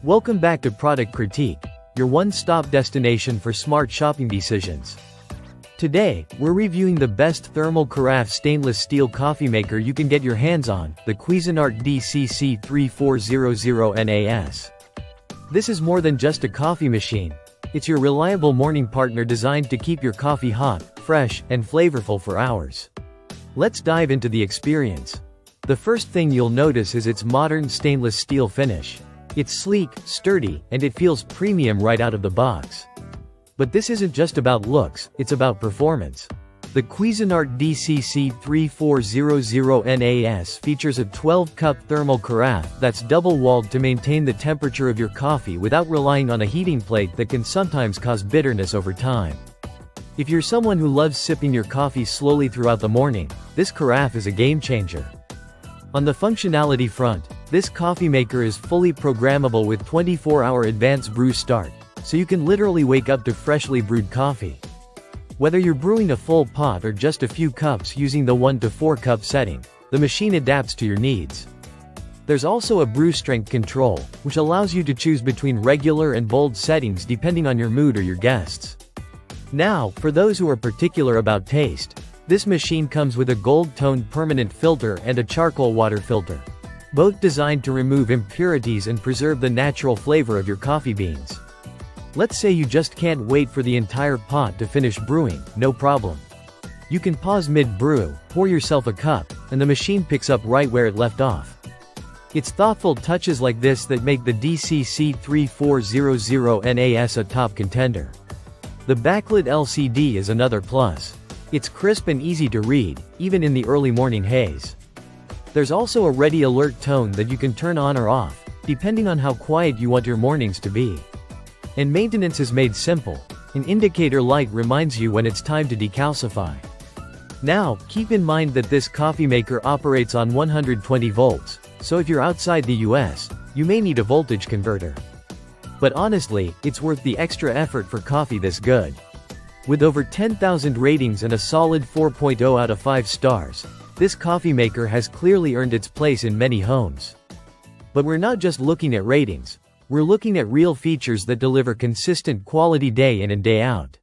Welcome back to Product Critique, your one-stop destination for smart shopping decisions. Today, we're reviewing the best thermal carafe stainless steel coffee maker you can get your hands on, the Cuisinart DCC3400NAS. This is more than just a coffee machine. It's your reliable morning partner designed to keep your coffee hot, fresh, and flavorful for hours. Let's dive into the experience. The first thing you'll notice is its modern stainless steel finish. It's sleek, sturdy, and it feels premium right out of the box. But this isn't just about looks, it's about performance. The Cuisinart DCC3400NAS features a 12-cup thermal carafe that's double-walled to maintain the temperature of your coffee without relying on a heating plate that can sometimes cause bitterness over time. If you're someone who loves sipping your coffee slowly throughout the morning, this carafe is a game-changer. On the functionality front, this coffee maker is fully programmable with 24-hour advanced brew start, so you can literally wake up to freshly brewed coffee. Whether you're brewing a full pot or just a few cups using the 1 to 4 cup setting, the machine adapts to your needs. There's also a brew strength control, which allows you to choose between regular and bold settings depending on your mood or your guests. Now, for those who are particular about taste, this machine comes with a gold-toned permanent filter and a charcoal water filter, both designed to remove impurities and preserve the natural flavor of your coffee beans. Let's say you just can't wait for the entire pot to finish brewing, no problem. You can pause mid-brew, pour yourself a cup, and the machine picks up right where it left off. It's thoughtful touches like this that make the DCC3400NAS a top contender. The backlit LCD is another plus. It's crisp and easy to read, even in the early morning haze. There's also a ready alert tone that you can turn on or off, depending on how quiet you want your mornings to be. And maintenance is made simple. An indicator light reminds you when it's time to decalcify. Now, keep in mind that this coffee maker operates on 120 volts, so if you're outside the US, you may need a voltage converter. But honestly, it's worth the extra effort for coffee this good. With over 10,000 ratings and a solid 4.0 out of 5 stars, this coffee maker has clearly earned its place in many homes. But we're not just looking at ratings. We're looking at real features that deliver consistent quality day in and day out.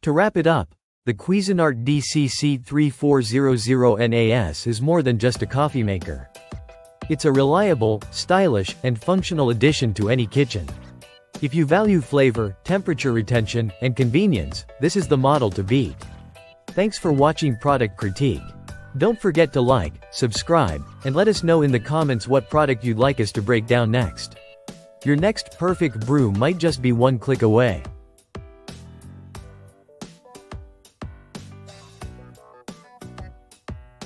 To wrap it up, the Cuisinart DCC3400NAS is more than just a coffee maker. It's a reliable, stylish, and functional addition to any kitchen. If you value flavor, temperature retention, and convenience, this is the model to beat. Thanks for watching Product Critique. Don't forget to like, subscribe, and let us know in the comments what product you'd like us to break down next. Your next perfect brew might just be one click away.